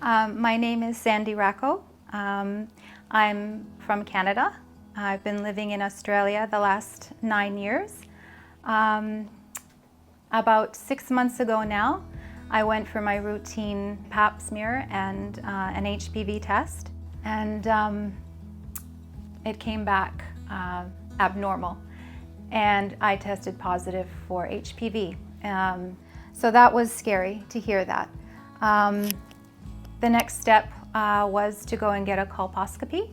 My name is Sandy Racco. I'm from Canada. I've been living in Australia the last 9 years. About 6 months ago now, I went for my routine pap smear and an HPV test, and it came back abnormal, and I tested positive for HPV. So that was scary to hear that. The next step was to go and get a colposcopy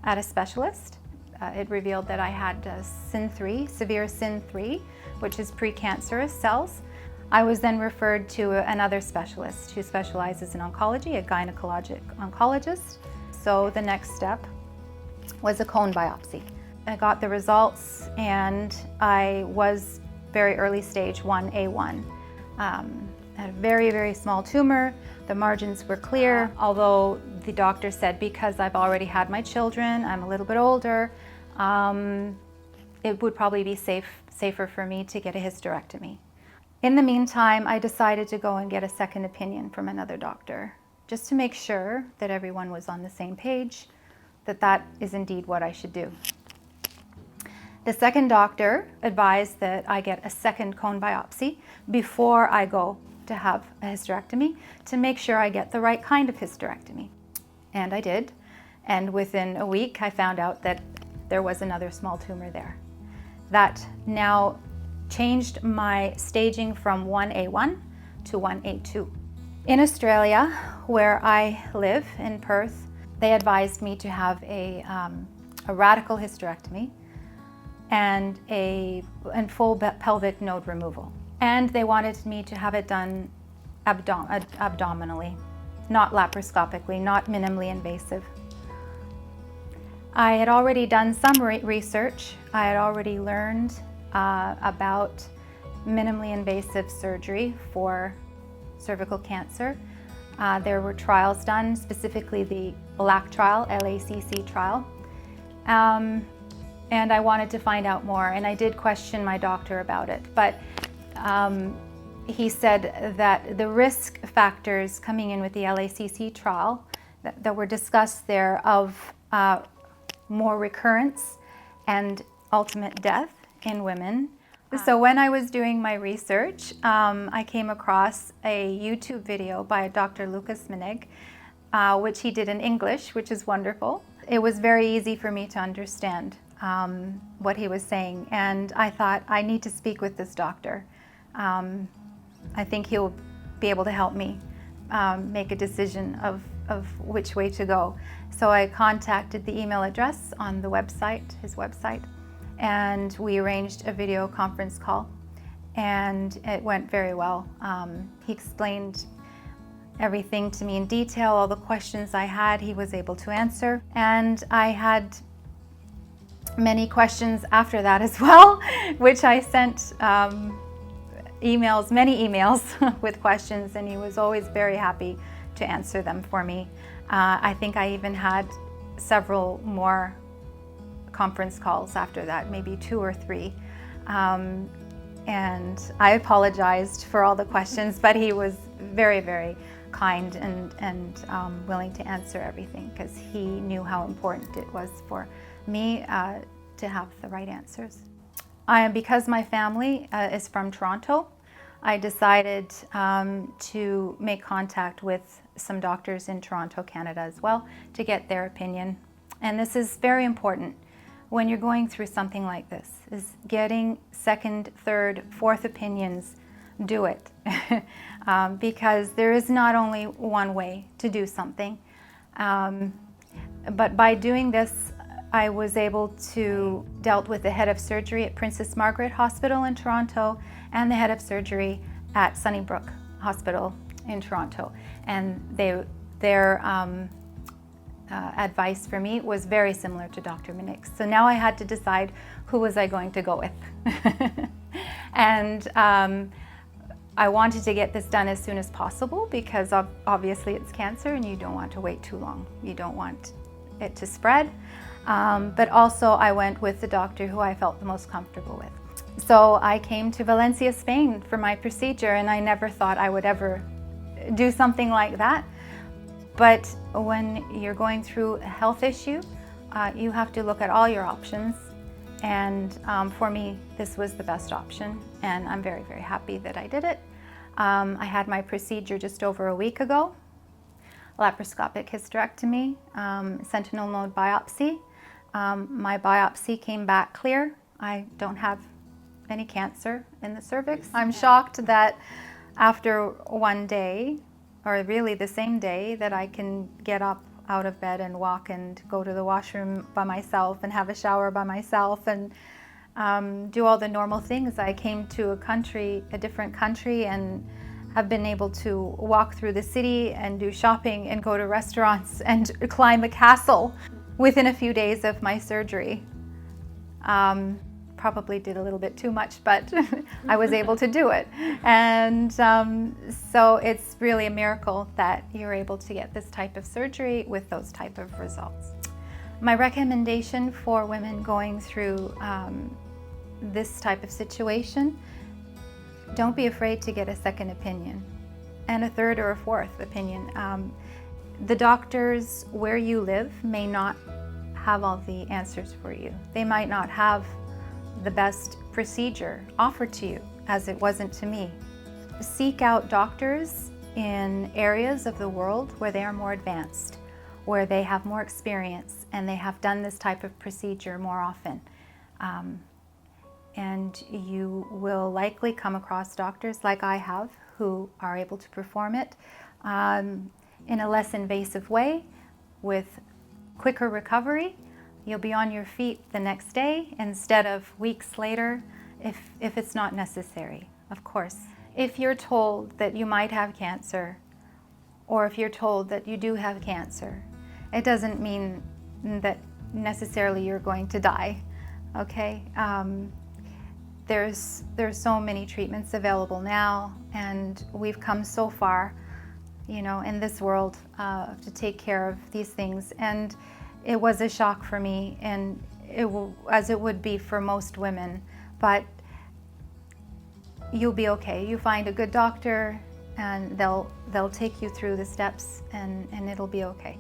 at a specialist. It revealed that I had SIN3, severe SIN3, which is precancerous cells. I was then referred to another specialist who specializes in oncology, a gynecologic oncologist. So the next step was a cone biopsy. I got the results, and I was very early stage 1A1. Had a very, very small tumor. The margins were clear, although the doctor said because I've already had my children, I'm a little bit older, it would probably be safer for me to get a hysterectomy. In the meantime, I decided to go and get a second opinion from another doctor, just to make sure that everyone was on the same page, that that is indeed what I should do. The second doctor advised that I get a second cone biopsy before I go to have a hysterectomy, to make sure I get the right kind of hysterectomy. And I did. And within a week, I found out that there was another small tumor there. That now changed my staging from 1A1 to 1A2. In Australia, where I live in Perth, they advised me to have a radical hysterectomy and full pelvic node removal. And they wanted me to have it done abdominally, not laparoscopically, not minimally invasive. I had already done some research. I had already learned about minimally invasive surgery for cervical cancer. There were trials done, specifically the LACC trial, LACC trial. And I wanted to find out more, and I did question my doctor about it. But he said that the risk factors coming in with the LACC trial that were discussed there of more recurrence and ultimate death in women. So when I was doing my research, I came across a YouTube video by Dr. Lucas Menig, which he did in English, which is wonderful. It was very easy for me to understand what he was saying, and I thought, I need to speak with this doctor. I think he'll be able to help me make a decision of which way to go. So I contacted the email address on the website, his website, and we arranged a video conference call, and it went very well. He explained everything to me in detail. All the questions I had, he was able to answer, and I had many questions after that as well, which I sent many emails with questions, and he was always very happy to answer them for me. I think I even had several more conference calls after that, maybe 2 or 3. And I apologized for all the questions, but he was very, very kind and willing to answer everything, because he knew how important it was for me to have the right answers. Because my family is from Toronto, I decided to make contact with some doctors in Toronto, Canada as well, to get their opinion. And this is very important when you're going through something like this, is getting second, third, fourth opinions. Do it. Because there is not only one way to do something. But by doing this, I was able to dealt with the head of surgery at Princess Margaret Hospital in Toronto and the head of surgery at Sunnybrook Hospital in Toronto. And their advice for me was very similar to Dr. Menig's. So now I had to decide who was I going to go with. And I wanted to get this done as soon as possible, because obviously it's cancer and you don't want to wait too long. You don't want it to spread. But also I went with the doctor who I felt the most comfortable with. So I came to Valencia, Spain for my procedure, and I never thought I would ever do something like that. But when you're going through a health issue, you have to look at all your options. And for me, this was the best option, and I'm very, very happy that I did it. I had my procedure just over a week ago, laparoscopic hysterectomy, sentinel node biopsy. My biopsy came back clear. I don't have any cancer in the cervix. I'm shocked that after one day, or really the same day, that I can get up out of bed and walk and go to the washroom by myself and have a shower by myself and do all the normal things. I came to a different country, and have been able to walk through the city and do shopping and go to restaurants and climb a castle within a few days of my surgery. Probably did a little bit too much, but I was able to do it. And so it's really a miracle that you're able to get this type of surgery with those type of results. My recommendation for women going through this type of situation: don't be afraid to get a second opinion and a third or a fourth opinion. The doctors where you live may not have all the answers for you. They might not have the best procedure offered to you, as it wasn't to me. Seek out doctors in areas of the world where they are more advanced, where they have more experience, and they have done this type of procedure more often. And you will likely come across doctors like I have who are able to perform it in a less invasive way with quicker recovery. You'll be on your feet the next day instead of weeks later if it's not necessary, of course. If you're told that you might have cancer, or if you're told that you do have cancer, it doesn't mean that necessarily you're going to die, okay? There's so many treatments available now, and we've come so far, in this world to take care of these things. And it was a shock for me, and as it would be for most women, but you'll be okay. You find a good doctor, and they'll take you through the steps, and it'll be okay.